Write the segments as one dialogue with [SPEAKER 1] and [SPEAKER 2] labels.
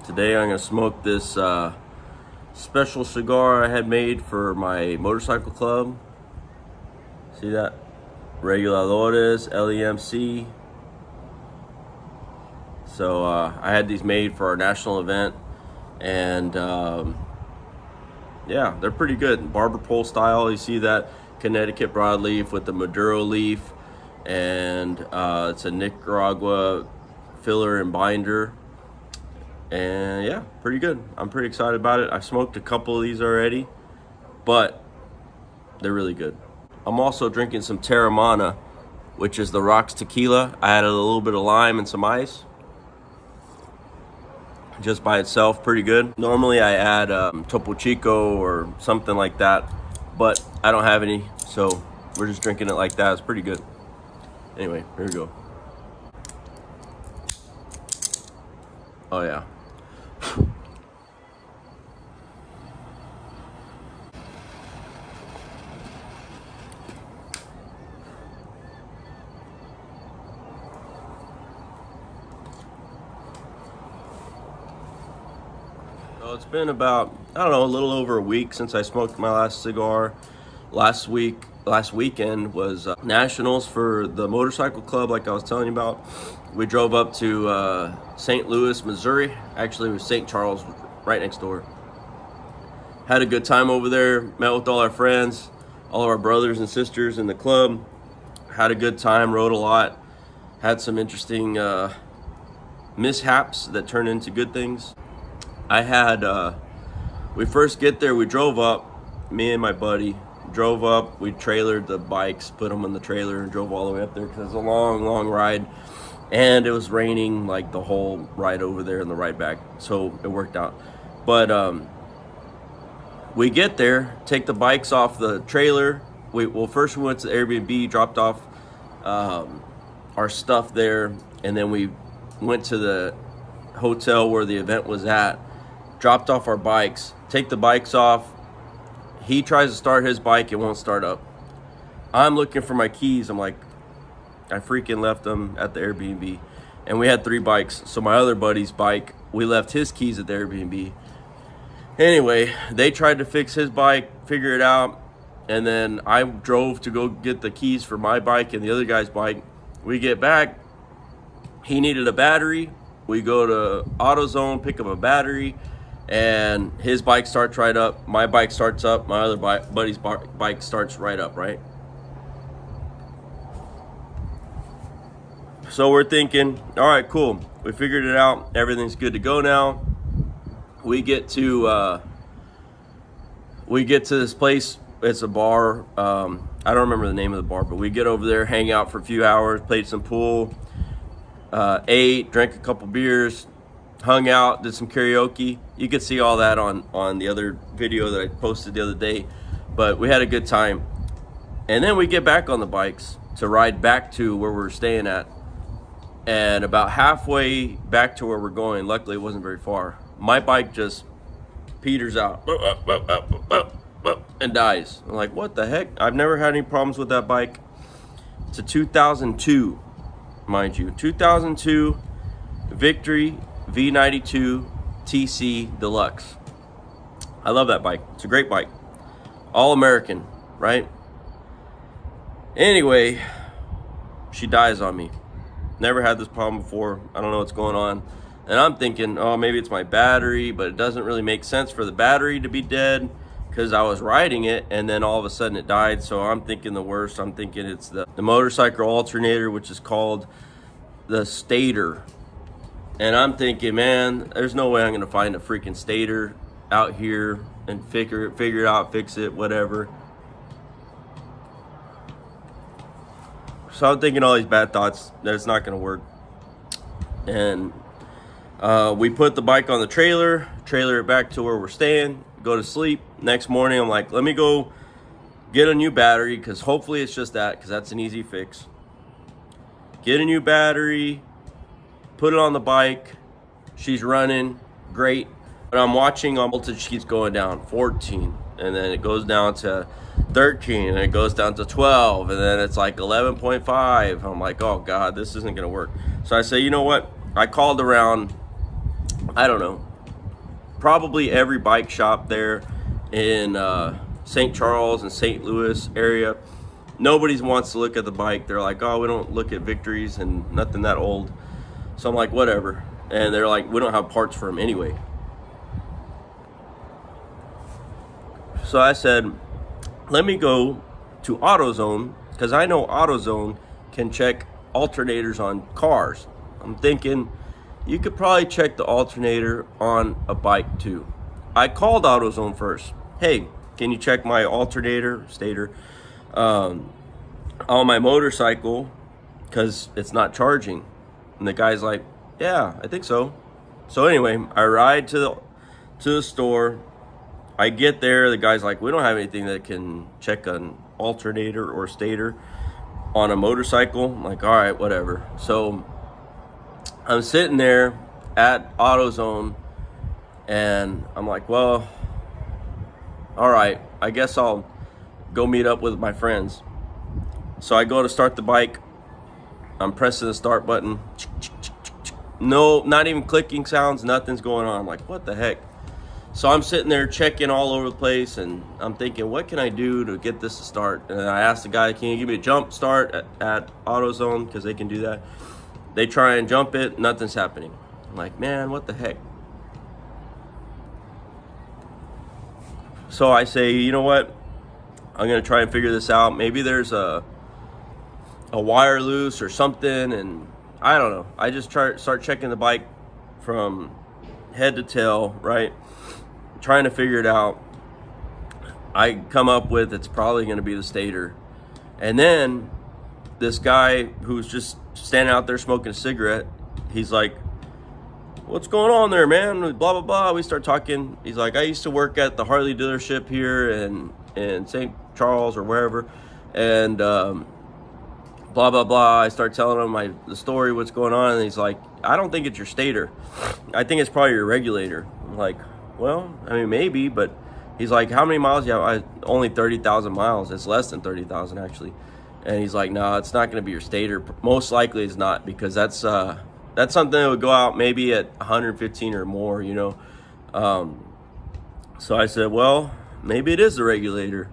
[SPEAKER 1] Today I'm gonna smoke this special cigar I had made for my motorcycle club. See that? Reguladores, LEMC. So I had these made for our national event, and yeah, they're pretty good. Barber pole style. You see that Connecticut broadleaf with the Maduro leaf, and it's a Nicaragua filler and binder. And yeah, pretty good. I'm pretty excited about it. I've smoked a couple of these already, but they're really good. I'm also drinking some Terramana, which is the rocks tequila. I added a little bit of lime and some ice. Just by itself, pretty good. Normally I add Topo Chico or something like that, but I don't have any, so we're just drinking it like that. It's pretty good. Anyway, here we go. Oh yeah. So it's been about, I don't know, a little over a week since I smoked my last cigar. Last weekend was nationals for the motorcycle club, like I was telling you about. We drove up to St. Louis, Missouri. Actually, it was St. Charles, right next door. Had a good time over there, met with all our friends, all of our brothers and sisters in the club. Had a good time, rode a lot. Had some interesting mishaps that turned into good things. I had, we first get there, we drove up, me and my buddy drove up, we trailered the bikes, put them in the trailer and drove all the way up there because it was a long ride, and it was raining like the whole ride over there and the ride back, so it worked out. But we get there, take the bikes off the trailer. First we went to the Airbnb, dropped off our stuff there, and then we went to the hotel where the event was at, dropped off our bikes, take the bikes off. He tries to start his bike, it won't start up. I'm looking for my keys. I'm like, I freaking left them at the Airbnb. And we had 3 bikes. So my other buddy's bike, we left his keys at the Airbnb. Anyway, they tried to fix his bike, figure it out. And then I drove to go get the keys for my bike and the other guy's bike. We get back, he needed a battery. We go to AutoZone, pick up a battery, and his bike starts right up. My bike starts up. My other buddy's bike starts right up, right? So we're thinking, all right, cool. We figured it out. Everything's good to go now. We get to this place. It's a bar. I don't remember the name of the bar, but we get over there, hang out for a few hours, played some pool, ate, drank a couple beers, hung out, did some karaoke. You could see all that on the other video that I posted the other day, but we had a good time. And then we get back on the bikes to ride back to where we're staying at, and about halfway back to where we're going, luckily it wasn't very far, my bike just peters out and dies. I'm like, what the heck? I've never had any problems with that bike. It's a 2002, mind you, 2002 Victory V92 TC Deluxe. I love that bike. It's a great bike. All American, right? Anyway, she dies on me. Never had this problem before. I don't know what's going on. And I'm thinking, oh, maybe it's my battery, but it doesn't really make sense for the battery to be dead because I was riding it and then all of a sudden it died. So I'm thinking the worst. I'm thinking it's the motorcycle alternator, which is called the stator. And I'm thinking, man, there's no way I'm gonna find a freaking stator out here and figure it out, fix it, whatever. So I'm thinking all these bad thoughts that it's not gonna work. And we put the bike on the trailer it back to where we're staying, go to sleep. Next morning, I'm like, let me go get a new battery, because hopefully it's just that, because that's an easy fix. Get a new battery, put it on the bike, she's running great, but I'm watching voltage keeps going down, 14, and then it goes down to 13, and it goes down to 12, and then it's like 11.5. I'm like, oh God, this isn't gonna work. So I say, you know what? I called around, I don't know, probably every bike shop there in St. Charles and St. Louis area. Nobody wants to look at the bike. They're like, oh, we don't look at Victories and nothing that old. So I'm like, whatever. And they're like, we don't have parts for them anyway. So I said, let me go to AutoZone, because I know AutoZone can check alternators on cars. I'm thinking you could probably check the alternator on a bike too. I called AutoZone first. Hey, can you check my alternator, stator, on my motorcycle, because it's not charging? And the guy's like, yeah, I think so. So anyway, I ride to the store. I get there, the guy's like, we don't have anything that can check an alternator or stator on a motorcycle. I'm like, all right, whatever. So I'm sitting there at AutoZone, and I'm like, well, all right, I guess I'll go meet up with my friends. So I go to start the bike. I'm pressing the start button. No, not even clicking sounds, nothing's going on. I'm like, what the heck? So I'm sitting there checking all over the place, and I'm thinking, what can I do to get this to start? And I asked the guy, can you give me a jump start at AutoZone, because they can do that. They try and jump it, nothing's happening. I'm like, man, what the heck? So I say, you know what? I'm gonna try and figure this out. Maybe there's a wire loose or something, and I don't know. I just start checking the bike from head to tail, right? Trying to figure it out. I come up with it's probably going to be the stator. And then this guy who's just standing out there smoking a cigarette, he's like, what's going on there, man? Blah, blah, blah. We start talking. He's like, I used to work at the Harley dealership here in St. Charles or wherever. And blah, blah, blah. I start telling him the story, what's going on. And he's like, I don't think it's your stator. I think it's probably your regulator. I'm like, well, I mean, maybe, but he's like, how many miles do you have? Only 30,000 miles. It's less than 30,000 actually. And he's like, no, it's not going to be your stator. Most likely it's not, because that's something that would go out maybe at 115 or more, you know. So I said, well, maybe it is the regulator.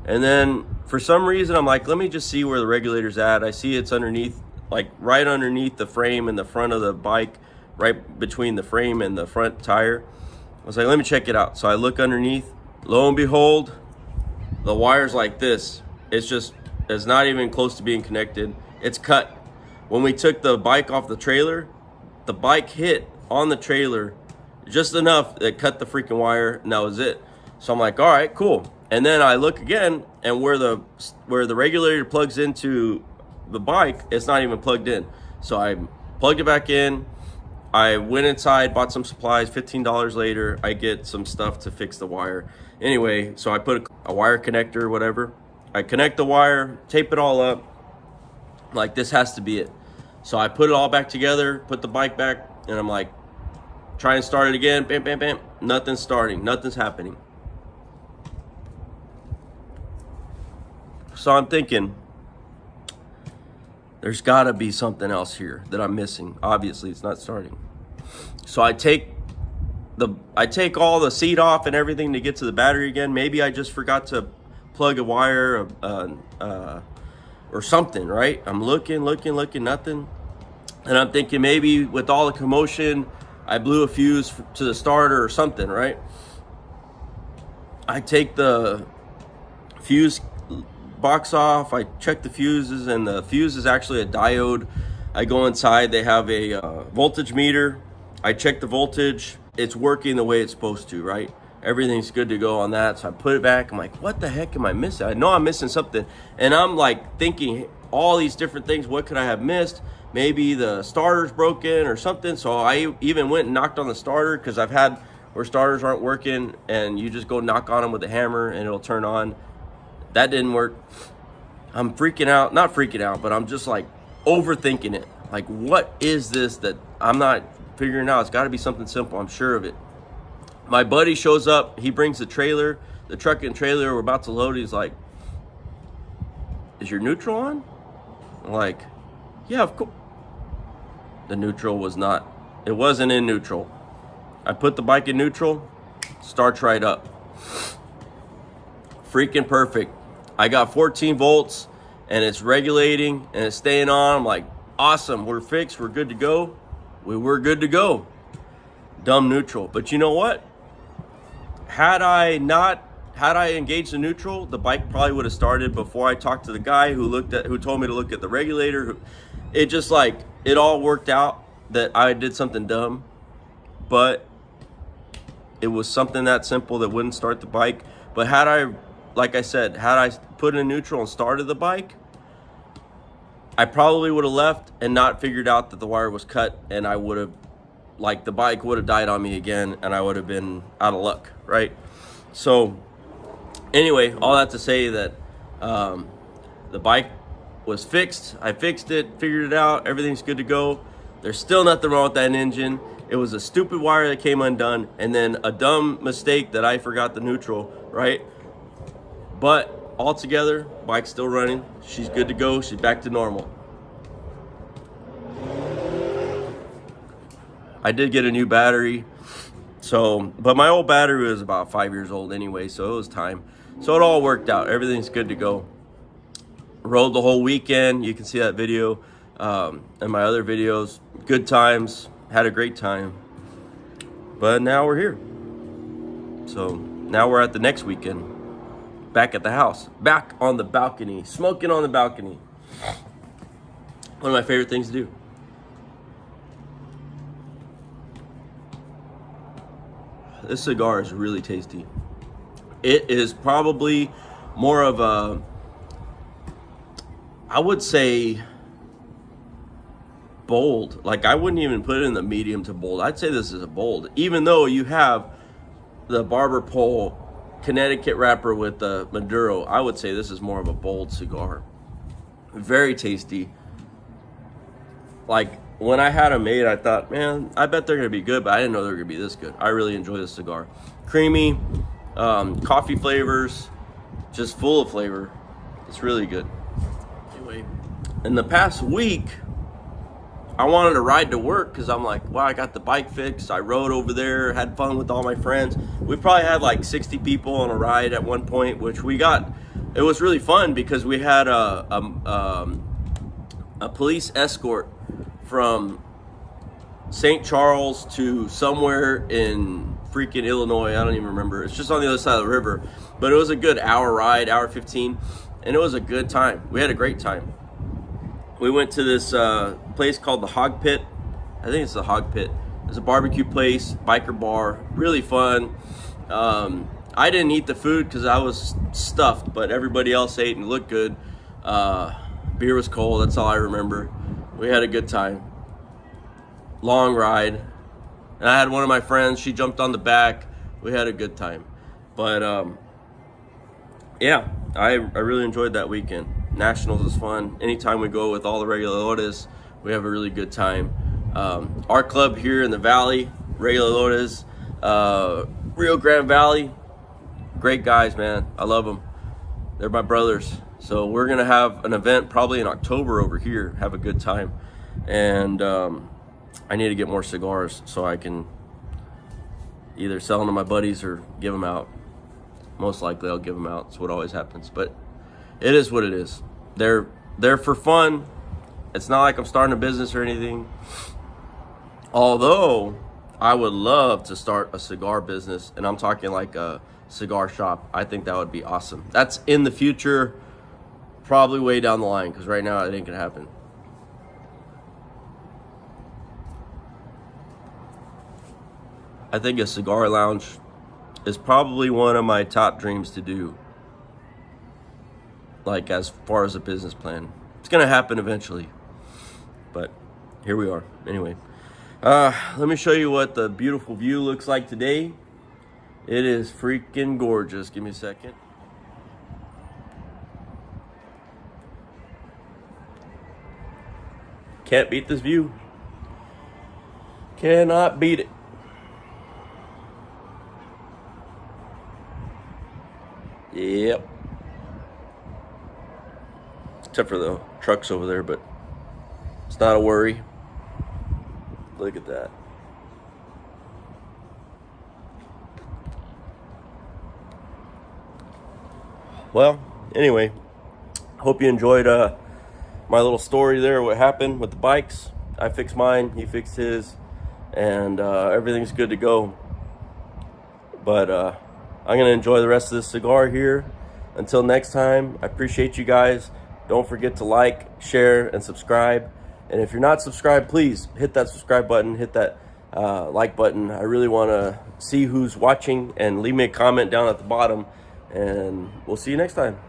[SPEAKER 1] And then for some reason, I'm like, let me just see where the regulator's at. I see it's underneath, like right underneath the frame in the front of the bike, right between the frame and the front tire. I was like, let me check it out. So I look underneath. Lo and behold, the wire's like this. It's not even close to being connected. It's cut. When we took the bike off the trailer, the bike hit on the trailer just enough that cut the freaking wire, and that was it. So I'm like, all right, cool. And then I look again, and where the regulator plugs into the bike, it's not even plugged in. So I plugged it back in. I went inside, bought some supplies. $15 later, I get some stuff to fix the wire. Anyway, so I put a wire connector, whatever. I connect the wire, tape it all up. Like, this has to be it. So I put it all back together, put the bike back, and I'm like, try and start it again. Bam, bam, bam. Nothing's starting. Nothing's happening. So I'm thinking, there's got to be something else here that I'm missing. Obviously, it's not starting. So I take all the seat off and everything to get to the battery again. Maybe I just forgot to plug a wire or something, right? I'm looking, nothing. And I'm thinking maybe with all the commotion, I blew a fuse to the starter or something, right? I take the fuse box off, I check the fuses, and the fuse is actually a diode. I go inside, they have a voltage meter. I check the voltage. It's working the way it's supposed to, right? Everything's good to go on that. So I put it back. I'm like, what the heck am I missing? I know I'm missing something. And I'm like thinking all these different things. What could I have missed? Maybe the starter's broken or something. So I even went and knocked on the starter, because I've had where starters aren't working and you just go knock on them with a hammer and it'll turn on. That didn't work. I'm freaking out. Not freaking out, but I'm just like overthinking it. Like, what is this that I'm not figuring out? It's got to be something simple. I'm sure of it. My buddy shows up. He brings the trailer, the truck and trailer. We're about to load. He's like, is your neutral on? I'm like, yeah, of course. The neutral was not. It wasn't in neutral. I put the bike in neutral, starts right up. Freaking perfect. I got 14 volts and it's regulating and it's staying on. I'm like, awesome, we're fixed, we're good to go. We were good to go. Dumb neutral. But you know what? Had I engaged the neutral, the bike probably would have started before I talked to the guy who told me to look at the regulator. It just like, it all worked out that I did something dumb, but it was something that simple that wouldn't start the bike. But had I, like I said, had I put in neutral and started the bike, I probably would have left and not figured out that the wire was cut, and I would have, like, the bike would have died on me again and I would have been out of luck, right? So anyway, all that to say that the bike was fixed. I fixed it, figured it out, everything's good to go. There's still nothing wrong with that engine. It was a stupid wire that came undone, and then a dumb mistake that I forgot the neutral, right? But altogether, bike's still running. She's good to go. She's back to normal. I did get a new battery, but my old battery was about 5 years old anyway, so it was time. So it all worked out. Everything's good to go. Rode the whole weekend. You can see that video and my other videos. Good times. Had a great time. But now we're here. So now we're at the next weekend. Back at the house. Back on the balcony. Smoking on the balcony. One of my favorite things to do. This cigar is really tasty. It is probably more of a, I would say, bold. Like, I wouldn't even put it in the medium to bold. I'd say this is a bold, even though you have the barber pole Connecticut wrapper with the Maduro. I would say this is more of a bold cigar. Very tasty. Like, when I had them made, I thought, man, I bet they're gonna be good, but I didn't know they were gonna be this good. I really enjoy this cigar. Creamy, coffee flavors, just full of flavor. It's really good. Anyway, in the past week, I wanted to ride to work because I'm like, wow, I got the bike fixed. I rode over there, had fun with all my friends. We probably had like 60 people on a ride at one point, which we got. It was really fun because we had a police escort from St. Charles to somewhere in freaking Illinois. I don't even remember. It's just on the other side of the river. But it was a good hour ride, hour 15, and it was a good time. We had a great time. We went to this place called the Hog Pit. I think it's the Hog Pit. It's a barbecue place, biker bar, really fun. I didn't eat the food because I was stuffed, but everybody else ate and it looked good. Beer was cold, that's all I remember. We had a good time. Long ride. And I had one of my friends, she jumped on the back. We had a good time. But yeah, I really enjoyed that weekend. Nationals is fun. Anytime we go with all the regular lotes, we have a really good time. Our club here in the valley, regular lotes, Rio Grande Valley, great guys, man. I love them. They're my brothers. So we're gonna have an event probably in October over here. Have a good time, and I need to get more cigars so I can either sell them to my buddies or give them out. Most likely I'll give them out. It's what always happens, but it is what it is. They're for fun. It's not like I'm starting a business or anything. Although I would love to start a cigar business, and I'm talking like a cigar shop. I think that would be awesome. That's in the future, probably way down the line, because right now it ain't gonna happen. I think a cigar lounge is probably one of my top dreams to do. Like, as far as a business plan. It's gonna happen eventually. But here we are. Anyway. Let me show you what the beautiful view looks like today. It is freaking gorgeous. Give me a second. Can't beat this view. Cannot beat it. Yep. Except for the trucks over there, but it's not a worry. Look at that. Well, anyway, hope you enjoyed my little story there, what happened with the bikes. I fixed mine, he fixed his, and everything's good to go. But I'm going to enjoy the rest of this cigar here. Until next time, I appreciate you guys. Don't forget to like, share, and subscribe. And if you're not subscribed, please hit that subscribe button, hit that like button. I really want to see who's watching, and leave me a comment down at the bottom. And we'll see you next time.